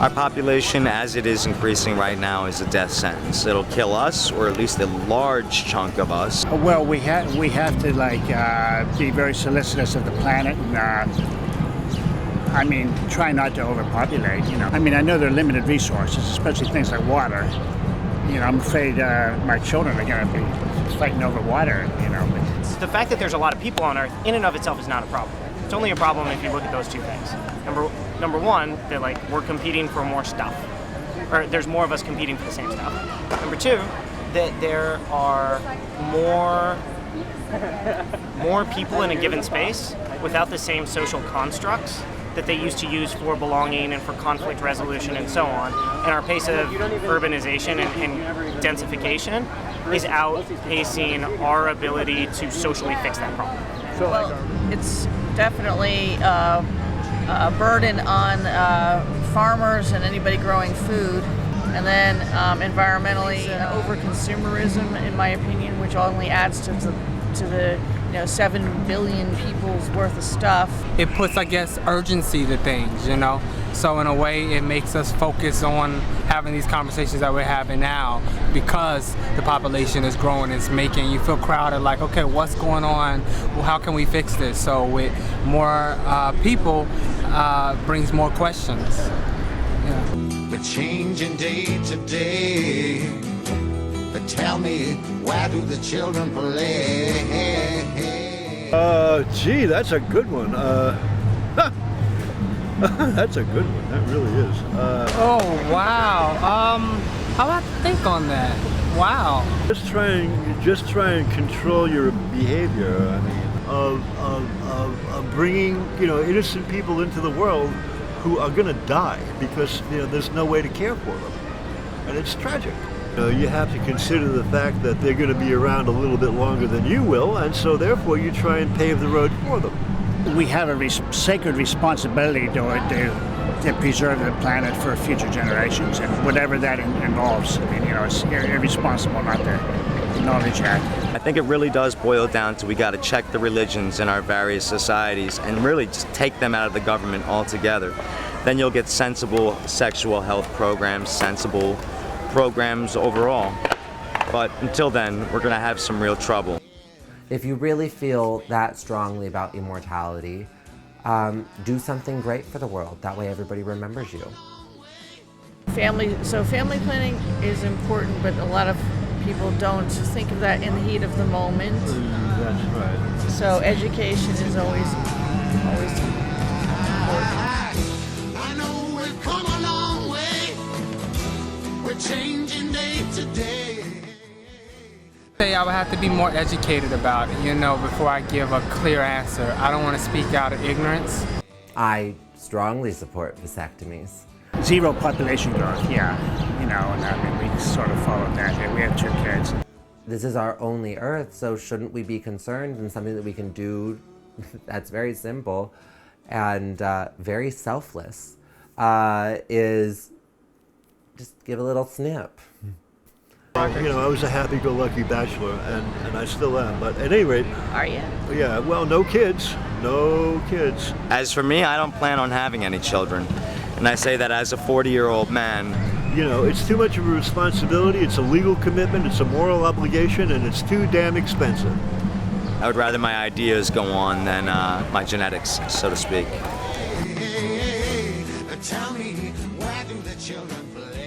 Our population, as it is increasing right now, is a death sentence. It'll kill us, or at least a large chunk of us. Well, we have to be very solicitous of the planet and try not to overpopulate. I know there are limited resources, especially things like water. I'm afraid my children are going to be fighting over water. The fact that there's a lot of people on Earth, in and of itself, is not a problem. It's only a problem if you look at those two things. Number one, that we're competing for more stuff, or there's more of us competing for the same stuff. Number two, that there are more people in a given space without the same social constructs that they used to use for belonging and for conflict resolution and so on. And our pace of urbanization and densification is outpacing our ability to socially fix that problem. Well, it's definitely a burden on farmers and anybody growing food. And then environmentally, over-consumerism, in my opinion, which only adds to the 7 billion people's worth of stuff. It puts, I guess, urgency to things, So in a way, it makes us focus on having these conversations that we're having now, because the population is growing. It's making you feel crowded, like, okay, what's going on? Well, how can we fix this? So with more people brings more questions. Yeah. We're changing day to day. But tell me, why do the children play? Gee, that's a good one. That's a good one. That really is. Oh, wow. I'll have to think on that. Wow. Just try and control your behavior. Of bringing innocent people into the world who are going to die because there's no way to care for them, and it's tragic. You have to consider the fact that they're going to be around a little bit longer than you will, and so therefore you try and pave the road for them. We have a sacred responsibility to preserve the planet for future generations, and whatever that involves. It's irresponsible not to acknowledge that. I think it really does boil down to we got to check the religions in our various societies and really just take them out of the government altogether. Then you'll get sensible sexual health programs, sensible programs overall. But until then, we're going to have some real trouble. If you really feel that strongly about immortality, do something great for the world. That way everybody remembers you. Family planning is important, but a lot of people don't think of that in the heat of the moment. That's right. So education is always important. I know we've come a long way. We're changing day to day. I would have to be more educated about it, before I give a clear answer. I don't want to speak out of ignorance. I strongly support vasectomies. Zero population growth, yeah. And we sort of followed that. We have 2 kids. This is our only Earth, so shouldn't we be concerned? And something that we can do that's very simple and very selfless is just give a little snip. I was a happy-go-lucky bachelor, and I still am. But at any rate... Are you? Yeah, well, no kids. No kids. As for me, I don't plan on having any children. And I say that as a 40-year-old man. It's too much of a responsibility, it's a legal commitment, it's a moral obligation, and it's too damn expensive. I would rather my ideas go on than my genetics, so to speak. Tell me, why do the children play?